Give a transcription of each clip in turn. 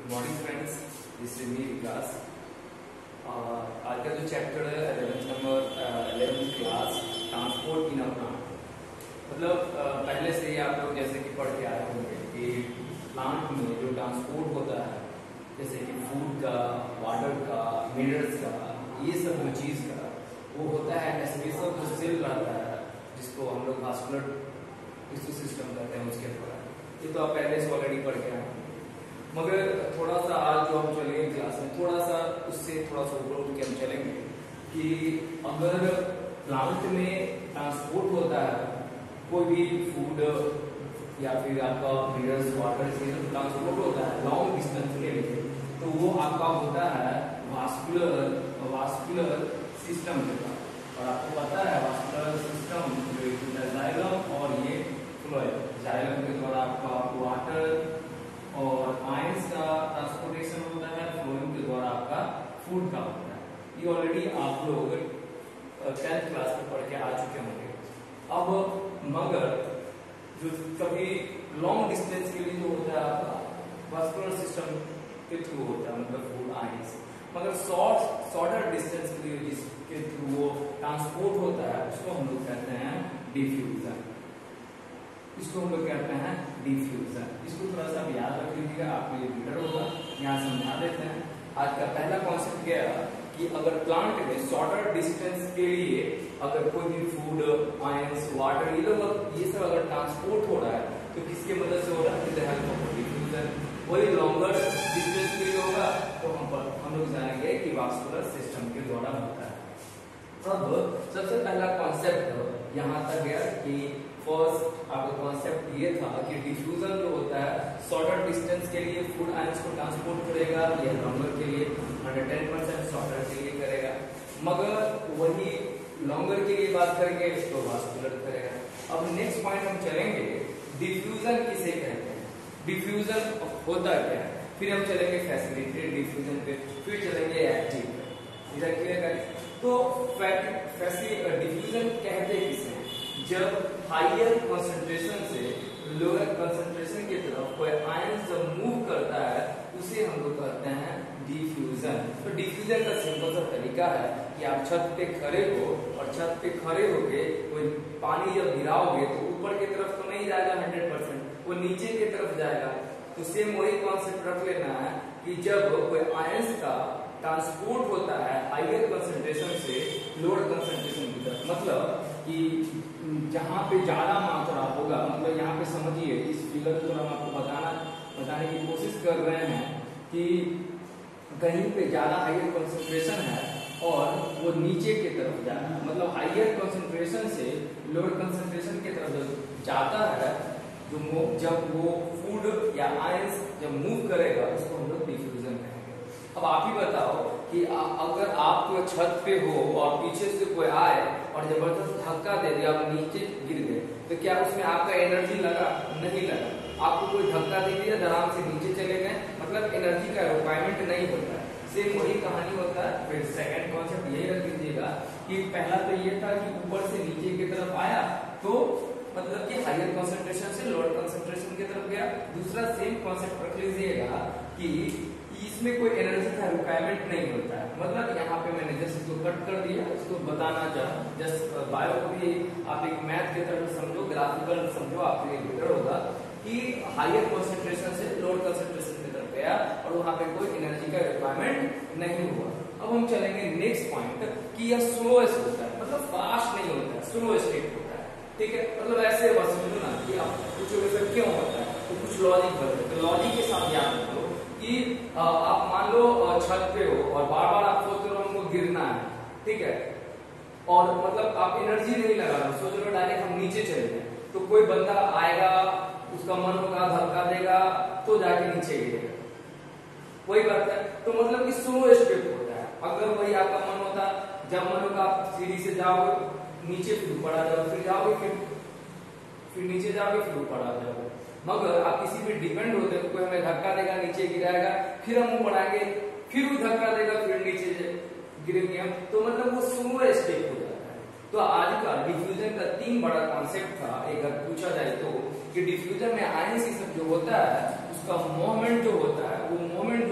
Good morning friends, this is me Vikas. आज का जो चैप्टर है 11th class transport in a plant. मतलब पहले से ही आप लोग जैसे कि पढ़ के आए होंगे कि प्लांट में जो ट्रांसपोर्ट होता है जैसे कि फूड का, वाटर का, मिनरल्स का, ये सब जो चीज़ का वो होता है सब जो सेल रहता है जिसको हम लोग वास्कुलर टिश्यू सिस्टम कहते हैं उसके द्वारा। ये तो आप पहले से ऑलरेडी पढ़ के आए हैं, मगर थोड़ा सा आज जो हम चलेंगे क्लास में थोड़ा सा ऊपर उठ के हम चलेंगे कि अगर प्लांट में ट्रांसपोर्ट होता है कोई भी फूड या फिर आपका मिनरल्स, वाटर से जो ट्रांसपोर्ट होता है लॉन्ग डिस्टेंस के लिए, तो वो आपका होता है वास्कुलर सिस्टम के पास। और आपको पता है वास्कुलर सिस्टम जो जाइलम और ये फ्लोएम, जाइलम के द्वारा आपका वाटर और आयंस का ट्रांसपोर्टेशन होता है, फ्लोएम के द्वारा आपका फूड का होता है। ये ऑलरेडी आप लोग 10th क्लास में पढ़ के आ चुके होंगे। अब मगर जो कभी लॉन्ग डिस्टेंस के लिए जो होता है आपका वास्कुलर सिस्टम के थ्रू होता है, मतलब फूड आयंस, मगर शॉर्टर डिस्टेंस के लिए जिसके थ्रू वो ट्रांसपोर्ट होता है उसको हम लोग कहते हैं डिफ्यूजन। इसको हम लोग कहते हैं डिफ्यूजन। इसको थोड़ा सा याद रख लीजिएगा, आपको ये बेटर होगा। यहाँ समझा देते हैं। आज का पहला कॉन्सेप्ट क्या है कि अगर प्लांट में शॉर्टर डिस्टेंस के लिए अगर कोई भी फूड, आयंस, वाटर ये सब अगर ट्रांसपोर्ट हो रहा है तो किसके मदद से हो रहा है? With the help of diffusion. वही लॉन्गर डिस्टेंस के लिए होगा तो हम लोग जानेंगे कि वास्कुलर सिस्टम के द्वारा होता है। अब सबसे पहला कॉन्सेप्ट यहाँ तक गया कि फर्स्ट आपका कॉन्सेप्ट ये था कि डिफ्यूजन जो होता है शॉर्टर डिस्टेंस के लिए फूड आयंस को ट्रांसपोर्ट करेगा, या लॉन्गर के लिए 110% शॉर्टर के लिए करेगा, मगर वही लॉन्गर के लिए बात करेंगे तो वास्कुलर करेगा। अब नेक्स्ट पॉइंट हम चलेंगे डिफ्यूजन किसे कहते हैं, डिफ्यूजन होता क्या है, फिर हम चलेंगे फैसिलिटेटेड डिफ्यूजन पे, फिर चलेंगे एक्टिव पे। इधर क्लियर करें तो डिफ्यूजन कहते किसे, जब हायर कंसंट्रेशन से लोअर कंसंट्रेशन की तरफ कोई आयन जब मूव करता है उसे हम लोग कहते हैं डिफ्यूजन। तो डिफ्यूजन का सिंपल सा तरीका है कि आप छत पे खड़े हो और छत पे खड़े होके कोई पानी जब गिराओगे तो ऊपर की तरफ तो नहीं जाएगा 100%, वो नीचे की तरफ जाएगा। तो सेम वही कॉन्सेप्ट रख लेना है कि जब कोई आयंस का ट्रांसपोर्ट होता है हायर कंसंट्रेशन से लोअर कंसंट्रेशन की तरफ, मतलब कि जहाँ पे ज्यादा मात्रा होगा, मतलब यहाँ पे समझिए इस फिगर को हम आपको बताने की कोशिश कर रहे हैं कि कहीं पे ज्यादा हायर कंसंट्रेशन है और वो नीचे की तरफ जा रहा है, मतलब हायर कंसंट्रेशन से लोअर कंसंट्रेशन की तरफ जाता है, जब वो फूड या आयंस जब मूव करेगा उसको हम लोग डिफ्यूजन कहेंगे। अब आप ही बताओ कि अगर आप तो छत पे हो और पीछे से कोई आए और जबरदस्त धक्का दे दिया, आप नीचे गिर गए, तो क्या उसमें आपका एनर्जी लगा? नहीं लगा। आपको कोई धक्का दे दिया, आराम से नीचे चले गए, मतलब एनर्जी का रिक्वायरमेंट नहीं होता है। सेम वही कहानी होता है। फिर सेकंड कॉन्सेप्ट यही रख लीजिएगा कि पहला तो ये था कि ऊपर से नीचे की तरफ आया तो मतलब कि हायर कंसंट्रेशन से लोअर कंसंट्रेशन की तरफ गया। दूसरा सेम कॉन्सेप्ट रख लीजिएगा कि इसमें कोई एनर्जी का रिक्वायरमेंट नहीं होता है, मतलब यहाँ पे मैंने जस्ट इसको कट कर दिया, इसको बताना चाहा जस्ट बायो को भी आप एक मैथ की तरह समझो, ग्राफिकल समझो, आपके लिए बेटर होगा कि हायर कंसंट्रेशन से लोअर कंसंट्रेशन की तरफ गया और वहाँ पे कोई एनर्जी का रिक्वायरमेंट नहीं हुआ। अब हम चलेंगे नेक्स्ट पॉइंट कि यह स्लोएस्ट होता है, मतलब फास्ट नहीं होता है, स्लो स्टेट होता है। ठीक है, मतलब ऐसे बस समझो ना कि आप पूछोगे सर क्यों होता है, तो कुछ लॉजिक बताओ। तो लॉजिक के साथ याद रखो कि आप मान लो छत पे हो और बार बार आप सोच रहे हो हमको गिरना है, ठीक है, और मतलब आप एनर्जी नहीं लगा रहे, सोच रहे हो डायरेक्ट हम नीचे चले जाए, तो कोई बंदा आएगा, उसका मन होगा, धक्का देगा तो जाके नीचे गिरेगा, वही बात है। तो मतलब कि स्लो स्टेप होता है। अगर वही आपका मन होता, जब मन होगा आप सीढ़ी से जाओगे नीचे, फिर ऊपर आ जाओगे, फिर जाओगे, फिर नीचे जाओगे, फिर ऊपर आ जाओगे। मगर आप किसी पे डिपेंड होते हैं, कोई हमें धक्का देगा, नीचे गिराएगा, फिर हम ऊपर आएंगे, फिर वो धक्का देगा, फिर नीचे गिरेंगे हम, तो मतलब वो स्लो स्टेप हो जाता है। तो आज का डिफ्यूजन का 3 बड़ा कॉन्सेप्ट था। एक अगर पूछा जाए तो कि डिफ्यूजन में आयंस सब जो होता है उसका मोमेंट जो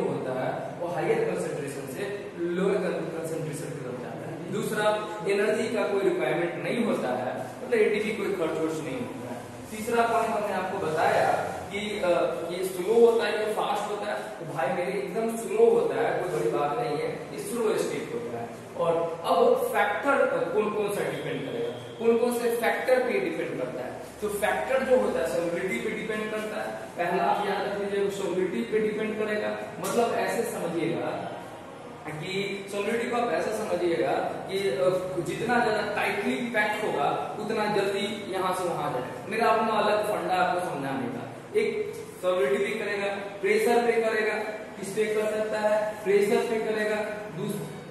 होता है वो हायर कंसंट्रेशन से लोअर कंसंट्रेशन की तरफ जाता है। दूसरा, एनर्जी का कोई रिक्वायरमेंट नहीं होता है, मतलब एटीपी कोई खर्च नहीं होता है। तीसरा पॉइंट मैंने आपको बताया कि ये स्लो होता है या फास्ट होता है, तो भाई मेरे एकदम स्लो होता है, कोई बड़ी बात नहीं है, ये स्लो स्टेप होता है। और अब फैक्टर कौन सा डिपेंड करेगा, कौन से फैक्टर पे डिपेंड करता है। तो फैक्टर जो होता है सॉलिबिलिटी पे डिपेंड करता है। पहला आप याद रखिए, सॉलिबिलिटी पे डिपेंड करेगा, मतलब ऐसे समझिएगा कि सॉलिबिलिटी को आप ऐसा समझिएगा कि जितना ज्यादा टाइटली पैक होगा उतना जल्दी यहाँ से वहां जाए। मेरा अपना अलग फंडा आपको समझाने का, एक सॉलिबिलिटी पे करेगा, प्रेशर पे करेगा, किस पे कर सकता है, प्रेशर पे करेगा,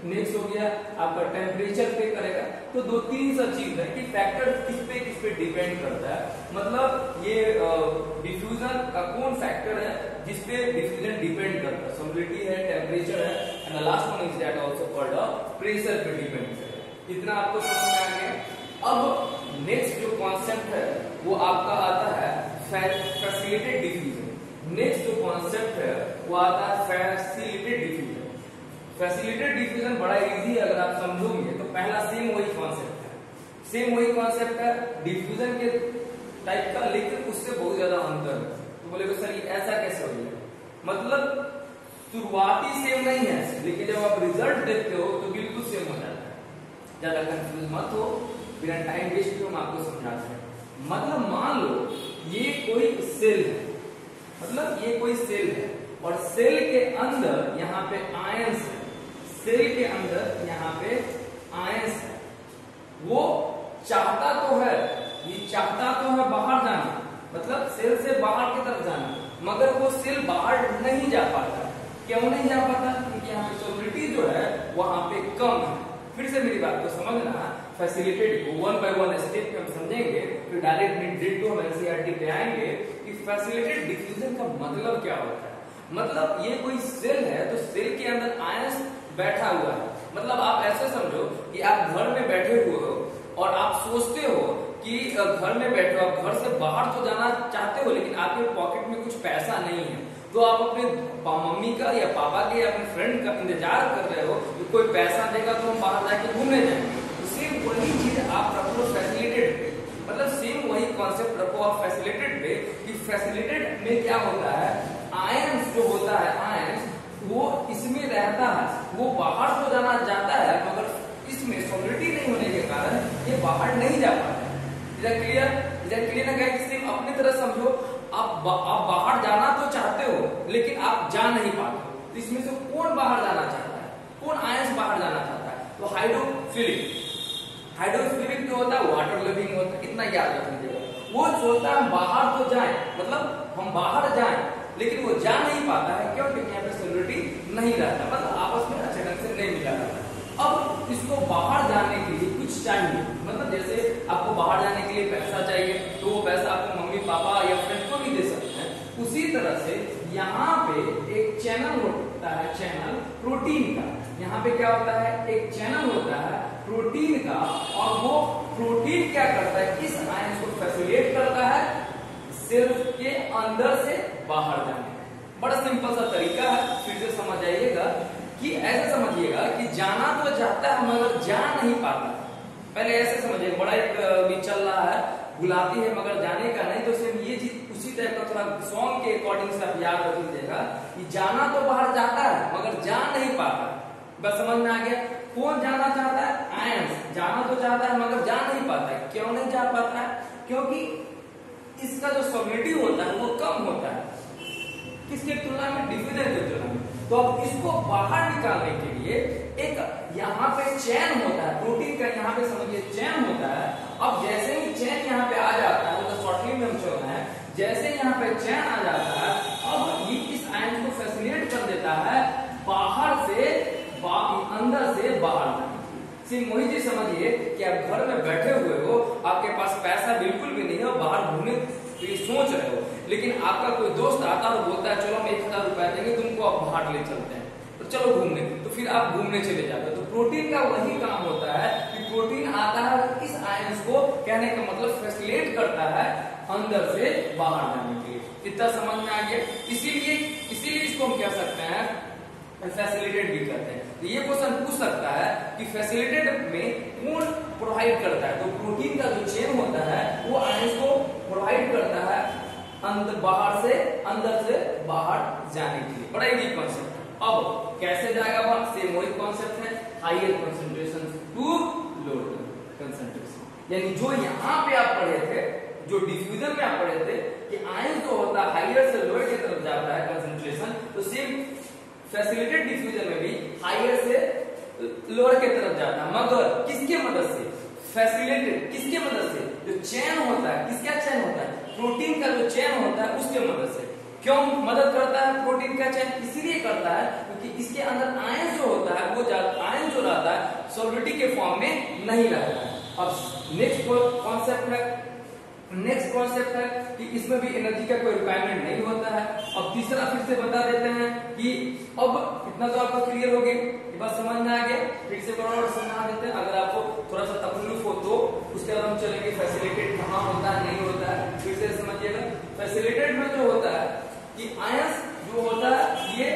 नेक्स्ट हो गया आपका टेम्परेचर पे करेगा। तो दो तीन सा चीज है कि फैक्टर किस पे डिपेंड करता है, मतलब ये डिफ्यूजन का कौन फैक्टर है जिसपे डिफ्यूजन डिपेंड करता है, सॉलिबिलिटी है, टेम्परेचर है, and the last one is that also called pressure पे डिपेंड करेगा। इतना आपको समझ में आ गया। अब नेक्स्ट जो कॉन्सेप्ट है वो आपका आता है फैसिलिटेटेड डिफ्यूजन। नेक्स्ट जो कॉन्सेप्ट है वो आता है फैसिलिटेटेड डिफ्यूजन। फैसिलिटेटेड डिफ्यूजन बड़ा इजी है, अगर आप समझोगे तो पहला सेम वही कॉन्सेप्ट है, डिफ्यूजन के टाइप का, लेकिन उससे बहुत ज्यादा अंतर है। तो बोलेगे सर ये ऐसा कैसे हो गया, मतलब शुरुआती सेम नहीं है, लेकिन जब आप रिजल्ट देखते हो तो बिल्कुल सेम हो जाता है। ज्यादा कंफ्यूज मत हो, बिना टाइम वेस्ट किए हम आपको समझाते हैं। मतलब मान लो ये कोई सेल है, मतलब ये कोई सेल है और सेल के अंदर यहाँ पे आयंस है, सेल के अंदर यहाँ पे आयंस है, वो चाहता तो है, ये चाहता तो है बाहर जाना, मतलब सेल से बाहर की तरफ जाना, मगर वो सेल बाहर नहीं जा पाता। क्यों नहीं जा पाता? क्योंकि यहाँ पे सॉलिबिलिटी जो है वहां पे कम है। फिर से मेरी बात को समझना, फैसिलिटेटेड को वन बाय वन स्टेप पे हम समझेंगे, फिर डायरेक्ट हम एनसीईआरटी पे आएंगे कि फैसिलिटेटेड डिफ्यूजन का मतलब क्या होता है। मतलब ये कोई सेल है तो सेल के अंदर आयंस बैठा हुआ है, मतलब आप ऐसे समझो कि आप घर में बैठे हुए हो और आप सोचते हो कि घर में बैठे हो, आप घर से बाहर तो जाना चाहते हो लेकिन आपके पॉकेट में कुछ पैसा नहीं है, तो आप अपने मम्मी का या पापा के या अपने फ्रेंड का इंतजार कर रहे हो कि कोई पैसा देगा तो हम बाहर जाके घूमने जाएंगे। तो सेम वही चीज आप रख लो फैसिलिटेटेड पे, मतलब सेम वही कॉन्सेप्ट रखो आप फैसिलिटेटेड पे कि फैसिलिटेटेड में क्या होता है, आयंस जो होता है, आयंस वो इसमें रहता है, वो बाहर तो जाना चाहता है मगर इसमें सॉलिबिलिटी नहीं होने के कारण ये बाहर नहीं जा पाता है। इधर क्लियर ना गया? सिर्फ अपनी तरह समझो, आप बाहर जाना तो चाहते हो लेकिन आप जा नहीं पाते हो। तो इसमें से कौन बाहर जाना चाहता है, कौन आयंस बाहर जाना चाहता है? तो हाइड्रोफिलिक जो होता है वाटर लविंग होता है, इतना याद रख लीजिएगा। वो सोचता है हम बाहर तो जाएं, मतलब हम बाहर जाएं, लेकिन वो जा नहीं पाता है। क्यों? क्योंकि यहाँ पे सॉलिबिलिटी नहीं रहता, मतलब आपस में अच्छे ढंग से नहीं मिला रहता। अब इसको बाहर जाने के लिए कुछ चाहिए, मतलब जैसे आपको बाहर जाने के लिए पैसा चाहिए तो वो पैसा आपको मम्मी पापा या फ्रेंड को भी दे सकते हैं। उसी तरह से यहाँ पे एक चैनल होता है, चैनल प्रोटीन का। यहाँ पे क्या होता है, एक चैनल होता है प्रोटीन का, और वो प्रोटीन क्या करता है, इस आयंस को फैसिलिटेट करता है सेल के अंदर से बाहर जाने। बड़ा सिंपल सा तरीका है, फिर से समझ आइएगा कि ऐसे समझिएगा कि जाना तो चाहता है मगर जा नहीं पाता। पहले ऐसे समझिए, बड़ा एक भी चल रहा है, बुलाती है मगर जाने का नहीं, तो सेम ये चीज उसी टाइप का थोड़ा सॉन्ग के अकॉर्डिंग से आप याद रख लीजिएगा कि जाना तो बाहर जाता है मगर जा नहीं पाता। बस समझ में आ गया? कौन जाना चाहता है? आयंस जाना तो चाहता है मगर जा नहीं पाता है। क्यों नहीं जा पाता है? क्योंकि इसका जो सॉलिबिलिटी होता है वो कम होता है, किसके तुलना में? डिफ्यूजन की तुलना में। तो अब इसको बाहर निकालने के लिए एक यहाँ पे चैन होता है, प्रोटीन का यहाँ पे समझिए चैन होता है। अब जैसे ही चैन यहाँ पे आ जाता है, तो शॉर्टली में हम चल रहे हैं, जैसे यहाँ पे चैन आ जाता है, अब ये इस आयन को फैसिलिटेट कर देता है बाहर से अंदर से बाहर जाने। सिर्फ वही चीज समझिए कि आप घर में बैठे हुए हो, आपके पास पैसा बिल्कुल भी नहीं है, बाहर घूमने की सोच रहे हो, लेकिन आपका कोई दोस्त आता है और बोलता है चलो हम 1000 रुपया देंगे तुमको, आप बाहर ले चलते हैं, तो चलो घूमने, तो फिर आप घूमने चले जाते हो। तो प्रोटीन का वही काम होता है कि प्रोटीन आता है इस आयंस को, कहने का मतलब फैसिलिटेट करता है अंदर से बाहर जाने के लिए। कितना समझ में आ गया? इसीलिए इसको हम कह सकते हैं फैसिलिटेट भी करते हैं। तो ये क्वेश्चन पूछ सकता है कि फैसिलिटेट में कौन प्रोवाइड करता है? तो प्रोटीन का जो चेन होता है वो आयंस को प्रोवाइड करता है अंदर से बाहर जाने के लिए। बड़ा इजी कॉन्सेप्ट है। अब कैसे जाएगा बाहर? सेम वही कॉन्सेप्ट है, higher concentration to lower concentration. यानी जो यहाँ पे आप पढ़े थे, जो डिफ्यूजन में आप पढ़े थे कि आयन जो होता है हायर से लोअर की तरफ जाता है कंसंट्रेशन, तो सेम फैसिलिटेटेड डिफ्यूजन में भी हायर से लोअर की तरफ जाता है, मगर किसके मदद से? फैसिलिटेटेड किसके मदद से? जो चेन होता है, किसका चेन होता है? प्रोटीन का जो चेन होता है उसके मदद से। क्यों मदद करता है प्रोटीन का चेन? इसीलिए करता है क्योंकि इसके अंदर आयन जो होता है वो आयन जो रहता है सॉलिडिटी के फॉर्म में नहीं रहता है। अब नेक्स्ट कॉन्सेप्ट है कि इसमें भी एनर्जी का कोई रिक्वायरमेंट नहीं होता है। अब तीसरा फिर से बता देते हैं कि अब इतना तो आपको क्लियर हो गया, ये बात समझ में आ गया। फिर से बराबर समझा देते हैं, अगर आपको थोड़ा सा तकलीफ हो तो उसके बाद हम चलेंगे फैसिलिटेट कहाँ होता है नहीं होता है। फिर से समझिएगा, फैसिलिटेट में जो होता है कि आयंस जो होता है ये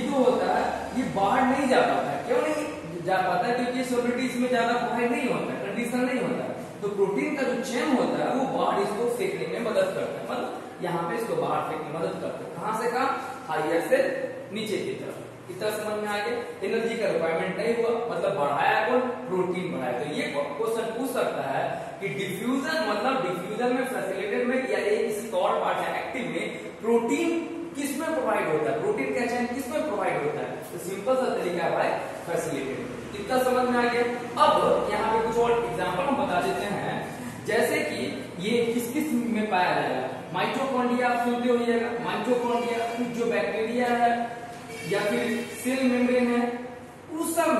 जो होता है ये बाहर नहीं जा पाता है। क्यों नहीं जा पाता है? क्योंकि सॉलिडिटी इसमें ज्यादा प्रोवाइड नहीं होता है, कंडीशन नहीं होता है। तो प्रोटीन का जो चेन होता है वो बाहर इसको फेंकने में मदद करता है, मतलब यहाँ पे इसको बाहर फेंकने में मदद करता है। कहाँ से कहाँ? हायर से नीचे की तरफ। इतना समझ में आ गया? एनर्जी का रिक्वायरमेंट नहीं हुआ, मतलब बढ़ाया कौन? प्रोटीन बढ़ाया। तो ये क्वेश्चन पूछ सकता है कि डिफ्यूजन मतलब डिफ्यूजन में फैसिलिटेट में या इस और पार्ट है एक्टिव में प्रोटीन किसमें प्रोवाइड होता है? प्रोटीन का चेन किसमें प्रोवाइड होता है? तो सिंपल सा तरीका है भाई, फैसिलिटेट। इतना समझ में आ गया? अब यहाँ पे कुछ और एग्जांपल हम बता देते हैं, जैसे कि ये किस किस में पाया जाएगा? माइटोकॉन्ड्रिया आप सुनते होइएगा, माइटोकॉन्ड्रिया कुछ जो बैक्टीरिया है या फिर सेल मेम्ब्रेन है, उस सब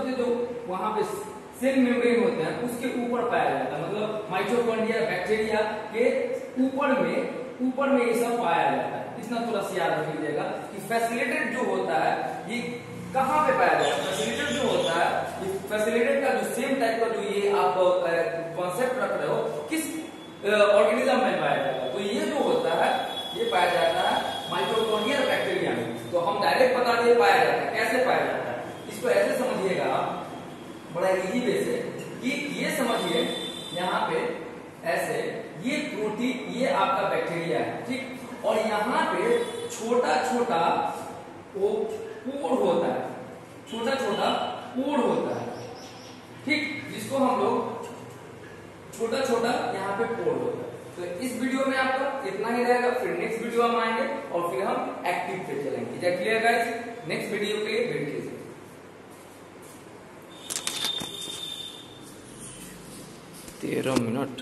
के जो वहां पे सेल मेम्ब्रेन होते हैं उसके ऊपर पाया जाता है। मतलब माइटोकॉन्ड्रिया बैक्टीरिया के ऊपर में ये सब पाया जाता है। इतना थोड़ा सा याद रख लीजिएगा कि फैसिलिटेट जो होता है ये कहाँ पे पाया जाता है? फैसिलिटेट जो होता है, ये फैसिलिटेट का जो सेम टाइप का जो ये आप कॉन्सेप्ट रख रहे हो, किस ऑर्गेनिज्म में पाया जाता है? तो ये जो होता है ये पाया जाता है माइटोकॉन्ड्रिया बैक्टीरिया में। तो हम डायरेक्ट बता दिए पाया जाता है। कैसे पाया जाता है? इसको ऐसे समझिएगा बड़ा इजी वे से कि ये समझिए यहाँ पे ऐसे ये प्रोटीन, ये आपका बैक्टीरिया है, ठीक, और यहाँ पे छोटा छोटा वो पोर होता है, छोटा छोटा पोर होता है, ठीक, जिसको हम लोग छोटा छोटा यहाँ पे पोर होता है। तो इस वीडियो में आपका इतना ही रहेगा। फिर नेक्स्ट वीडियो हम आएंगे और फिर हम एक्टिव पे चलेंगे। क्या क्लियर गाइस? नेक्स्ट वीडियो के लिए वेट कीजिए। 13 मिनट।